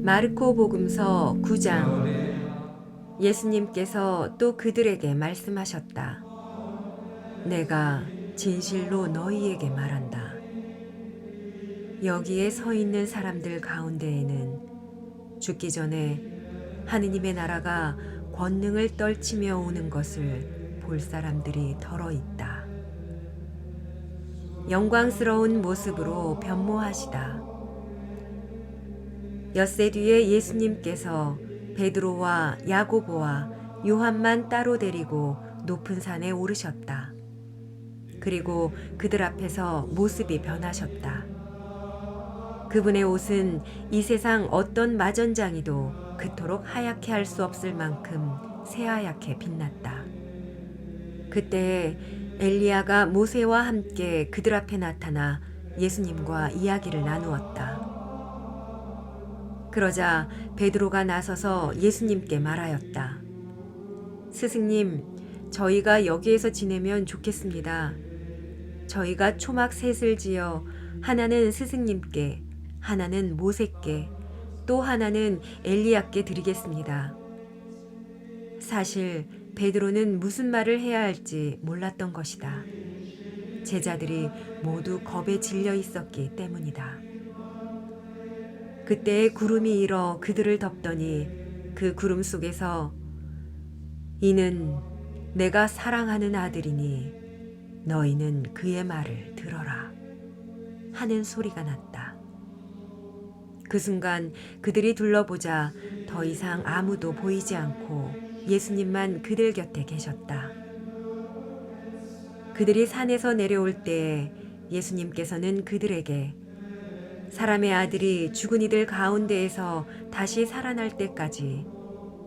마르코 복음서 9장. 예수님께서 또 그들에게 말씀하셨다. 내가 진실로 너희에게 말한다. 여기에 서 있는 사람들 가운데에는 죽기 전에 하느님의 나라가 권능을 떨치며 오는 것을 볼 사람들이 더러 있다. 영광스러운 모습으로 변모하시다. 엿새 뒤에 예수님께서 베드로와 야고보와 요한만 따로 데리고 높은 산에 오르셨다. 그리고 그들 앞에서 모습이 변하셨다. 그분의 옷은 이 세상 어떤 마전장이도 그토록 하얗게 할 수 없을 만큼 새하얗게 빛났다. 그때에 엘리야가 모세와 함께 그들 앞에 나타나 예수님과 이야기를 나누었다. 그러자 베드로가 나서서 예수님께 말하였다. 스승님, 저희가 여기에서 지내면 좋겠습니다. 저희가 초막 셋을 지어 하나는 스승님께, 하나는 모세께, 또 하나는 엘리야께 드리겠습니다. 사실 베드로는 무슨 말을 해야 할지 몰랐던 것이다. 제자들이 모두 겁에 질려 있었기 때문이다. 그때 구름이 일어 그들을 덮더니 그 구름 속에서 이는 내가 사랑하는 아들이니 너희는 그의 말을 들어라 하는 소리가 났다. 그 순간 그들이 둘러보자 더 이상 아무도 보이지 않고 예수님만 그들 곁에 계셨다. 그들이 산에서 내려올 때에 예수님께서는 그들에게 사람의 아들이 죽은 이들 가운데에서 다시 살아날 때까지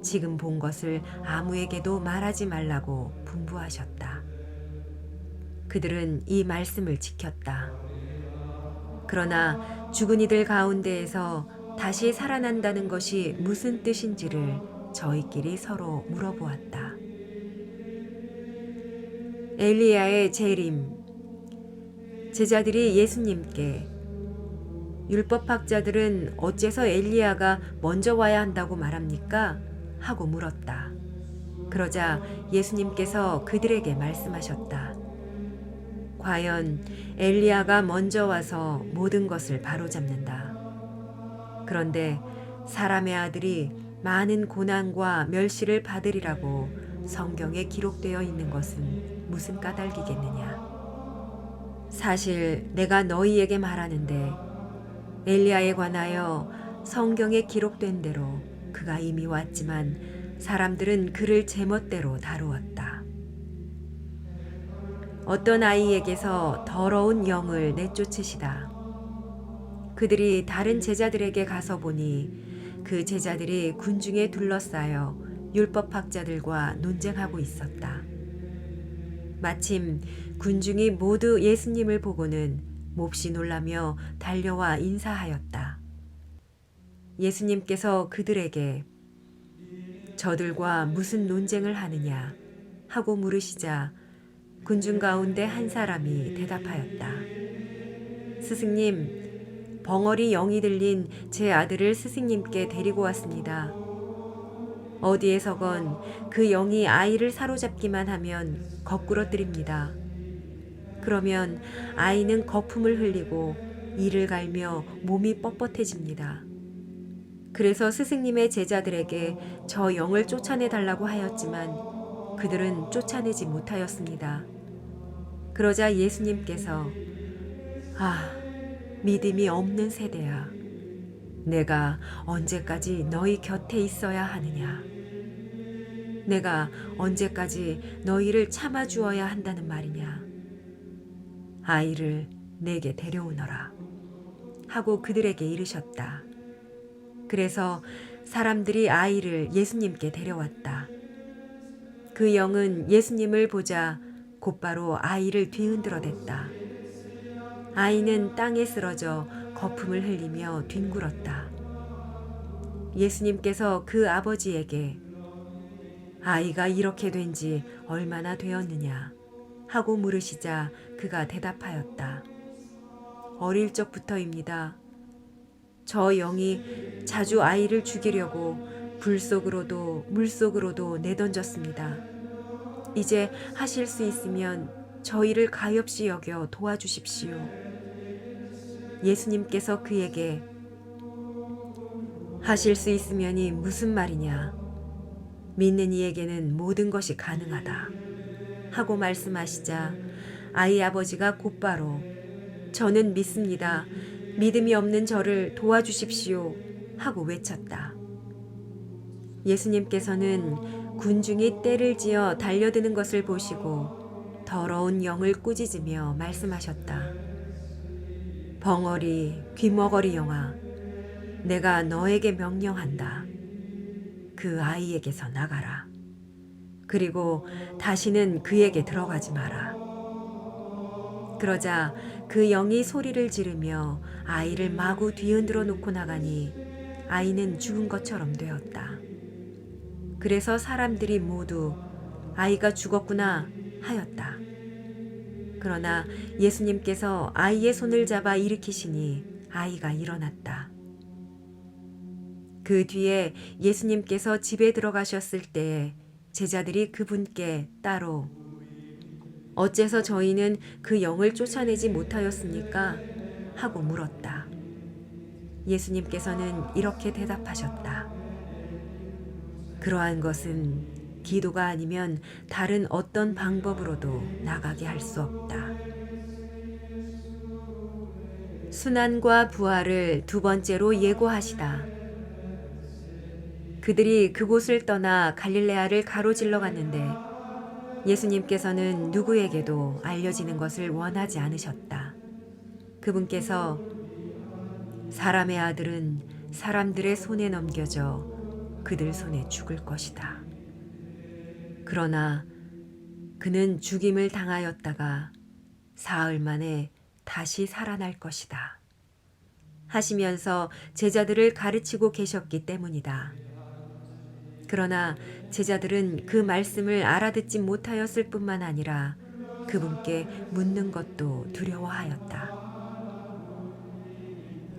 지금 본 것을 아무에게도 말하지 말라고 분부하셨다. 그들은 이 말씀을 지켰다. 그러나 죽은 이들 가운데에서 다시 살아난다는 것이 무슨 뜻인지를 저희끼리 서로 물어보았다. 엘리야의 재림. 제자들이 예수님께 율법학자들은 어째서 엘리야가 먼저 와야 한다고 말합니까? 하고 물었다. 그러자 예수님께서 그들에게 말씀하셨다. 과연 엘리야가 먼저 와서 모든 것을 바로잡는다. 그런데 사람의 아들이 많은 고난과 멸시를 받으리라고 성경에 기록되어 있는 것은 무슨 까닭이겠느냐. 사실 내가 너희에게 말하는데 엘리야에 관하여 성경에 기록된 대로 그가 이미 왔지만 사람들은 그를 제멋대로 다루었다. 어떤 아이에게서 더러운 영을 내쫓으시다. 그들이 다른 제자들에게 가서 보니 그 제자들이 군중에 둘러싸여 율법학자들과 논쟁하고 있었다. 마침 군중이 모두 예수님을 보고는 몹시 놀라며 달려와 인사하였다. 예수님께서 그들에게 저들과 무슨 논쟁을 하느냐 하고 물으시자 군중 가운데 한 사람이 대답하였다. 스승님, 벙어리 영이 들린 제 아들을 스승님께 데리고 왔습니다. 어디에서건 그 영이 아이를 사로잡기만 하면 거꾸러뜨립니다. 그러면 아이는 거품을 흘리고 이를 갈며 몸이 뻣뻣해집니다. 그래서 스승님의 제자들에게 저 영을 쫓아내달라고 하였지만 그들은 쫓아내지 못하였습니다. 그러자 예수님께서 믿음이 없는 세대야. 내가 언제까지 너희 곁에 있어야 하느냐. 내가 언제까지 너희를 참아주어야 한다는 말이냐. 아이를 내게 데려오너라 하고 그들에게 이르셨다. 그래서 사람들이 아이를 예수님께 데려왔다. 그 영은 예수님을 보자 곧바로 아이를 뒤흔들어댔다. 아이는 땅에 쓰러져 거품을 흘리며 뒹굴었다. 예수님께서 그 아버지에게 아이가 이렇게 된 지 얼마나 되었느냐 하고 물으시자 그가 대답하였다. 어릴 적부터입니다. 저 영이 자주 아이를 죽이려고 불 속으로도 물 속으로도 내던졌습니다. 이제 하실 수 있으면 저희를 가엾이 여겨 도와주십시오. 예수님께서 그에게 하실 수 있으면이 무슨 말이냐? 믿는 이에게는 모든 것이 가능하다. 하고 말씀하시자 아이 아버지가 곧바로 저는 믿습니다. 믿음이 없는 저를 도와주십시오. 하고 외쳤다. 예수님께서는 군중이 떼를 지어 달려드는 것을 보시고 더러운 영을 꾸짖으며 말씀하셨다. 벙어리, 귀머거리 영아, 내가 너에게 명령한다. 그 아이에게서 나가라. 그리고 다시는 그에게 들어가지 마라. 그러자 그 영이 소리를 지르며 아이를 마구 뒤흔들어 놓고 나가니 아이는 죽은 것처럼 되었다. 그래서 사람들이 모두 아이가 죽었구나 하였다. 그러나 예수님께서 아이의 손을 잡아 일으키시니 아이가 일어났다. 그 뒤에 예수님께서 집에 들어가셨을 때에 제자들이 그분께 따로 어째서 저희는 그 영을 쫓아내지 못하였습니까? 하고 물었다. 예수님께서는 이렇게 대답하셨다. 그러한 것은 기도가 아니면 다른 어떤 방법으로도 나가게 할 수 없다. 순환과 부활을 두 번째로 예고하시다. 그들이 그곳을 떠나 갈릴레아를 가로질러 갔는데 예수님께서는 누구에게도 알려지는 것을 원하지 않으셨다. 그분께서 사람의 아들은 사람들의 손에 넘겨져 그들 손에 죽을 것이다. 그러나 그는 죽임을 당하였다가 사흘 만에 다시 살아날 것이다. 하시면서 제자들을 가르치고 계셨기 때문이다. 그러나 제자들은 그 말씀을 알아듣지 못하였을 뿐만 아니라 그분께 묻는 것도 두려워하였다.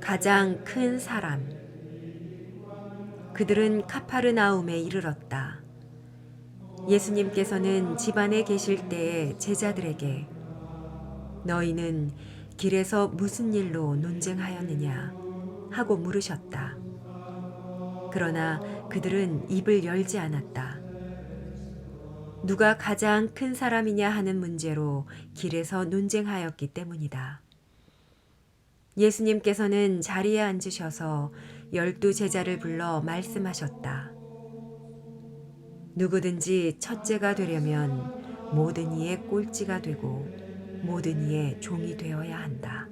가장 큰 사람. 그들은 카파르나움에 이르렀다. 예수님께서는 집안에 계실 때에 제자들에게 너희는 길에서 무슨 일로 논쟁하였느냐 하고 물으셨다. 그러나 그들은 입을 열지 않았다. 누가 가장 큰 사람이냐 하는 문제로 길에서 논쟁하였기 때문이다. 예수님께서는 자리에 앉으셔서 12 제자를 불러 말씀하셨다. 누구든지 첫째가 되려면 모든 이의 꼴찌가 되고 모든 이의 종이 되어야 한다.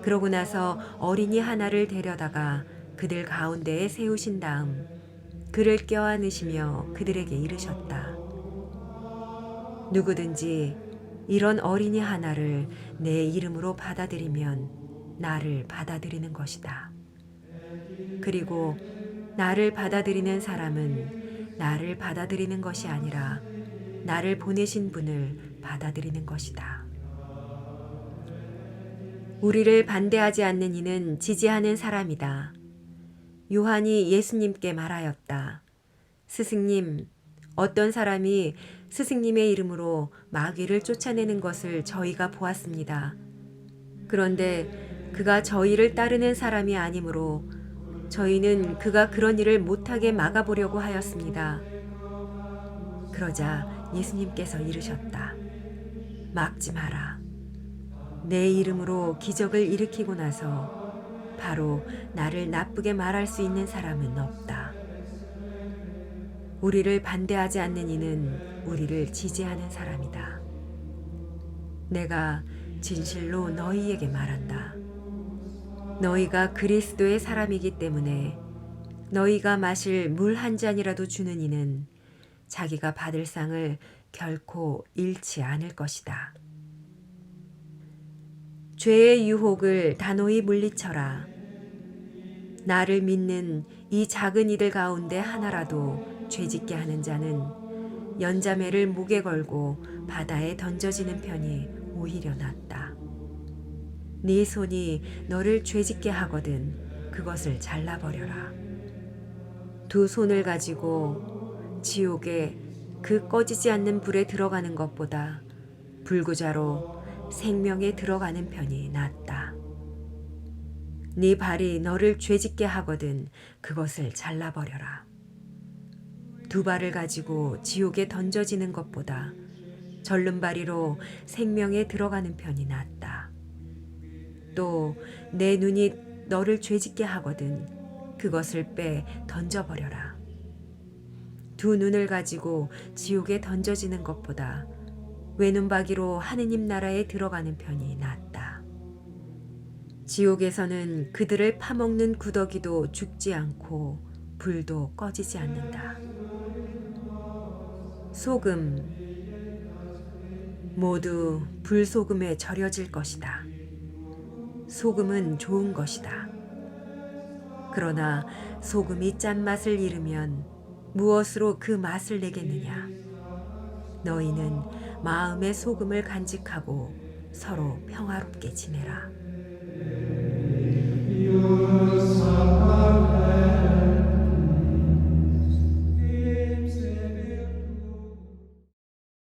그러고 나서 어린이 하나를 데려다가 그들 가운데에 세우신 다음 그를 껴안으시며 그들에게 이르셨다. 누구든지 이런 어린이 하나를 내 이름으로 받아들이면 나를 받아들이는 것이다. 그리고 나를 받아들이는 사람은 나를 받아들이는 것이 아니라 나를 보내신 분을 받아들이는 것이다. 우리를 반대하지 않는 이는 지지하는 사람이다. 요한이 예수님께 말하였다. 스승님, 어떤 사람이 스승님의 이름으로 마귀를 쫓아내는 것을 저희가 보았습니다. 그런데 그가 저희를 따르는 사람이 아니므로 저희는 그가 그런 일을 못하게 막아보려고 하였습니다. 그러자 예수님께서 이르셨다. 막지 마라. 내 이름으로 기적을 일으키고 나서 바로 나를 나쁘게 말할 수 있는 사람은 없다. 우리를 반대하지 않는 이는 우리를 지지하는 사람이다. 내가 진실로 너희에게 말한다. 너희가 그리스도의 사람이기 때문에 너희가 마실 물 한 잔이라도 주는 이는 자기가 받을 상을 결코 잃지 않을 것이다. 죄의 유혹을 단호히 물리쳐라. 나를 믿는 이 작은 이들 가운데 하나라도 죄짓게 하는 자는 연자매를 목에 걸고 바다에 던져지는 편이 오히려 낫다. 네 손이 너를 죄짓게 하거든 그것을 잘라버려라. 두 손을 가지고 지옥에 그 꺼지지 않는 불에 들어가는 것보다 불구자로 생명에 들어가는 편이 낫다. 네 발이 너를 죄짓게 하거든 그것을 잘라버려라. 두 발을 가지고 지옥에 던져지는 것보다 절름발이로 생명에 들어가는 편이 낫다. 또 내 눈이 너를 죄짓게 하거든 그것을 빼 던져버려라. 두 눈을 가지고 지옥에 던져지는 것보다 외눈박이로 하느님 나라에 들어가는 편이 낫다. 지옥에서는 그들을 파먹는 구더기도 죽지 않고 불도 꺼지지 않는다. 소금 모두 불소금에 절여질 것이다. 소금은 좋은 것이다. 그러나 소금이 짠맛을 잃으면 무엇으로 그 맛을 내겠느냐? 너희는 마음의 소금을 간직하고 서로 평화롭게 지내라.